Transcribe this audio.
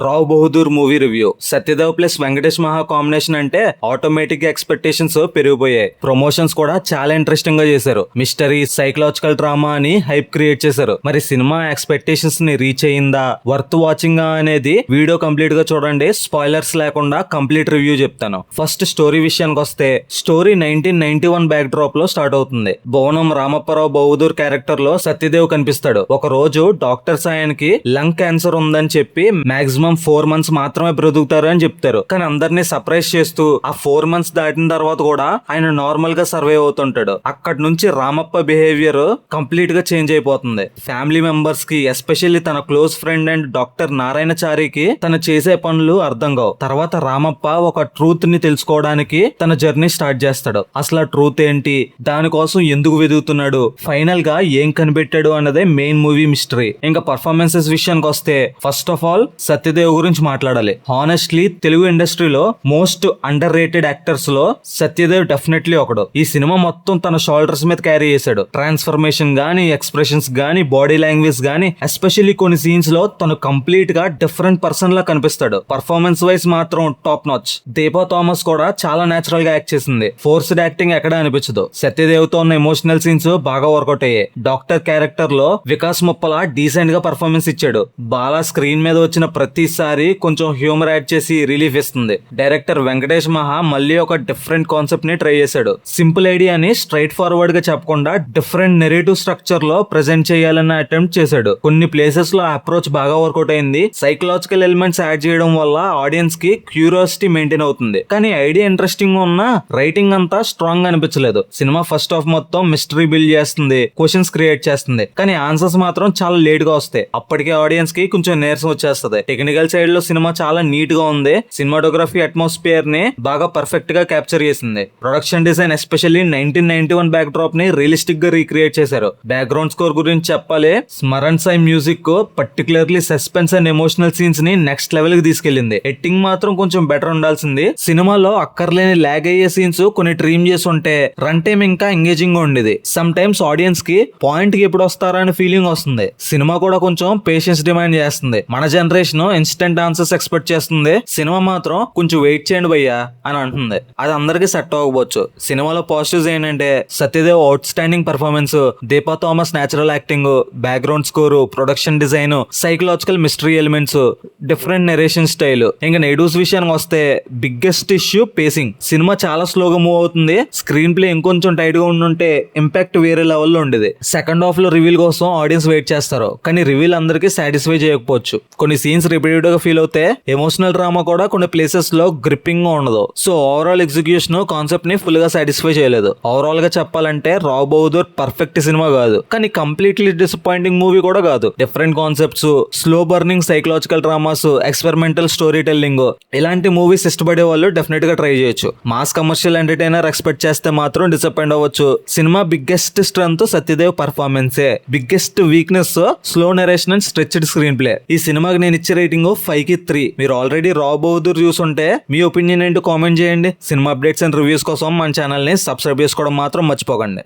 Rao Bahadur movie review. Satyadev plus Venkatesh మహా combination అంటే automatic గా ఎక్స్పెక్టేషన్స్ పెరిగిపోయాయి. ప్రమోషన్స్ కూడా చాలా ఇంట్రెస్టింగ్ గా చేశారు. మిస్టరీ, సైకలాజికల్ డ్రామా అని హైప్ క్రియేట్ చేశారు. మరి సినిమా ఎక్స్పెక్టేషన్స్ ని రీచ్ అయ్యిందా, వర్త్ వాచింగ్ అనేది వీడియో కంప్లీట్ గా చూడండి. స్పాయిలర్స్ లేకుండా కంప్లీట్ రివ్యూ చెప్తాను. ఫస్ట్ స్టోరీ విషయానికి వస్తే, స్టోరీ 1991 బ్యాక్ డ్రాప్ లో స్టార్ట్ అవుతుంది. భువనం రామప్పరావు బహదూర్ క్యారెక్టర్ లో సత్యదేవ్ కనిపిస్తాడు. ఒక రోజు డాక్టర్ సాయానికి లంగ్ క్యాన్సర్ ఉందని చెప్పి మాక్సిమం 4 months మాత్రమే బ్రతుకుతారు అని చెప్తారు. కానీ అందరినీ సర్ప్రైజ్ చేస్తూ ఆ 4 months దాటిన తర్వాత కూడా ఆయన నార్మల్ గా సర్వైవ్ అవుతుంటాడు. అక్కడి నుంచి రామప్ప బిహేవియర్ కంప్లీట్ గా చేంజ్ అయిపోతుంది. ఫ్యామిలీ మెంబర్స్ కి, ఎస్పెషల్లీ తన క్లోజ్ ఫ్రెండ్ అండ్ డాక్టర్ నారాయణచారికి తను చేసే పనులు అర్థం కావు. తర్వాత రామప్ప ఒక ట్రూత్ ని తెలుసుకోవడానికి తన జర్నీ స్టార్ట్ చేస్తాడు. అసలు ఆ ట్రూత్ ఏంటి, దానికోసం ఎందుకు వెతుకుతున్నాడు, ఫైనల్ గా ఏం కనిపెట్టాడు అన్నదే మెయిన్ మూవీ మిస్టరీ. ఇంకా పర్ఫార్మెన్సెస్ విషయానికి వస్తే, ఫస్ట్ ఆఫ్ ఆల్ సత్యదేవ్ గురించి మాట్లాడాలి. హానెస్ట్లీ తెలుగు ఇండస్ట్రీలో మోస్ట్ అండర్ రేటెడ్ యాక్టర్స్ లో సత్యదేవ్ డెఫినెట్లీ ఒకడు. ఈ సినిమా మొత్తం తన షోల్డర్స్ మీద క్యారీ చేశాడు. ట్రాన్స్ఫర్మేషన్ గానీ, ఎక్స్ప్రెషన్స్ గానీ, బాడీ లాంగ్వేజ్ గానీ, ఎస్పెషల్లీ కొన్ని సీన్స్ లో తను కంప్లీట్ గా డిఫరెంట్ పర్సన్ లా కనిపిస్తాడు. పర్ఫార్మెన్స్ వైజ్ మాత్రం టాప్ నాచ్. దీపా థామస్ కూడా చాలా నేచురల్ గా యాక్ట్ చేసింది. ఫోర్స్డ్ యాక్టింగ్ ఎక్కడా అనిపించదు. సత్యదేవ్ తో ఉన్న ఎమోషనల్ సీన్స్ బాగా వర్కౌట్ అయ్యాయి. డాక్టర్ క్యారెక్టర్ లో వికాస్ ముప్పల డీసెంట్ గా పర్ఫార్మెన్స్ ఇచ్చాడు. బాలా స్క్రీన్ మీద వచ్చిన ప్రతిసారి కొంచెం హ్యూమర్ యాడ్ చేసి రిలీఫ్ ఇస్తుంది. డైరెక్టర్ వెంకటేష్ మహా మళ్ళీ ఒక డిఫరెంట్ కాన్సెప్ట్ ని ట్రై చేశాడు. సింపుల్ ఐడియాని స్ట్రైట్ ఫార్వర్డ్ గా చెప్పకుండా డిఫరెంట్ నెరేటివ్ స్ట్రక్చర్ లో ప్రెజెంట్ చేయాలన్న అటెంప్ట్ చేశాడు. కొన్ని ప్లేసెస్ లో అప్రోచ్ బాగా వర్కౌట్ అయింది. సైకలాజికల్ ఎలిమెంట్స్ యాడ్ చేయడం వల్ల ఆడియన్స్ కి క్యూరియాసిటీ మెయింటైన్ అవుతుంది. కానీ ఐడియా ఇంట్రెస్టింగ్ ఉన్నా రైటింగ్ అంతా స్ట్రాంగ్ అనిపించలేదు. సినిమా ఫస్ట్ హాఫ్ మొత్తం మిస్టరీ బిల్డ్ చేస్తుంది, క్వశ్చన్స్ క్రియేట్ చేస్తుంది. కానీ ఆన్సర్స్ మాత్రం చాలా లేట్ గా వస్తాయి. అప్పటికే ఆడియన్స్ కి కొంచెం నీరసం వచ్చేస్తుంది. టెక్నికల్ సైడ్ లో సినిమా చాలా నీట్ గా ఉంది. సినిమాటోగ్రఫీ అట్మాస్ఫియర్ ని బాగా పర్ఫెక్ట్ గా క్యాప్చర్ చేసింది. Production design especially 1991 back drop ని రియలిస్టిక్ గా రీక్రియేట్ చేశారు. బ్యాక్గ్రౌండ్ స్కోర్ గురించి చెప్పాలి. Smaran Sai music particularly suspense and emotional scenes ని నెక్స్ట్ లెవెల్ కి తీసుకెళ్లింది. ఎడిటింగ్ మాత్రం కొంచెం బెటర్ ఉండాల్సింది. సినిమాలో అక్కర్లేని లాగ్ అయ్యే సీన్స్ కొన్ని ట్రీమ్ చేసి ఉంటే రన్ టైమ్ ఇంకా ఎంగేజింగ్ గా ఉండేది. సమ్ టైమ్స్ ఆడియన్స్ కి పాయింట్ కి ఎప్పుడు వస్తారా అనే ఫీలింగ్ వస్తుంది. సినిమా కూడా కొంచెం పేషెన్స్ డిమాండ్ చేస్తుంది. మన జనరేషన్ ఇన్స్టెంట్ ఆన్సర్స్ ఎక్స్పెక్ట్ చేస్తుంది. సినిమా మాత్రం కొంచెం వెయిట్ చేయండి భయ్యా అని అంటుంది. అది అందరికి సెట్ అవ్వకపోవచ్చు. సినిమాలో పాజిటివ్స్ ఏంటంటే Satyadev out standing performance, Deepa Thomas natural acting, background score, production design, psychological mystery elements, different narration style. ఇంకా నెగటివ్స్ విషయానికి వస్తే, బిగ్గెస్ట్ ఇష్యూ పేసింగ్. సినిమా చాలా స్లోగా మూవ్ అవుతుంది. స్క్రీన్ ప్లే ఇంకొంచెం టైట్ గా ఉండుంటే ఇంపాక్ట్ వేరే లెవెల్లో ఉండేది. సెకండ్ హాఫ్ లో రివీల్ కోసం ఆడియన్స్ వెయిట్ చేస్తారు. కానీ రివీల్ అందరికీ సాటిస్ఫై చేయకపోవచ్చు. కొన్ని సీన్స్ రిపీటెడ్ గా ఫీల్ అవుతే, ఎమోషనల్ డ్రామా కూడా కొన్ని ప్లేసెస్ లో గ్రిప్పింగ్ గా ఉండదు. సో ఓవరాల్ ఎగ్జిక్యూషన్ కాన్సెప్ట్ ని ఫుల్ గా సాటిస్ఫై చేయలేదు. ఓవరాల్ గా చెప్పాలంటే రావ్ బహదూర్ పర్ఫెక్ట్ సినిమా కాదు, కానీ కంప్లీట్లీ డిసప్పాయింటింగ్ మూవీ కూడా కాదు. Different concepts, slow burning psychological dramas, experimental story telling, ఇలాంటి మూవీస్ ఇష్టపడే వాళ్ళు డెఫినెట్ గా ట్రై చేయొచ్చు. మాస్ కమర్షియల్ ఎంటర్టైనర్ ఎక్స్పెక్ట్ చేస్తే మాత్రం డిసప్పాయింట్ అవ్వచ్చు. సినిమా బిగ్గెస్ట్ స్ట్రెంత్ సత్యదేవ్ పర్ఫార్మెన్సే. Biggest weakness slow narration and stretched screenplay. ఈ సినిమాకి నేను ఇచ్చే రేటింగ్ 5కి 3. మీరు ఆల్రెడీ రావ్ బహదూర్ చూసుంటే మీ ఒపీనియన్ ఏంటో కామెంట్ చేయండి. సినిమా అప్డేట్స్ అండ్ రివ్యూస్ కోసం మన ఛానల్ ని సబ్స్క్రైబ్ చేసుకోవడం మాత్రం మర్చిపోకండి.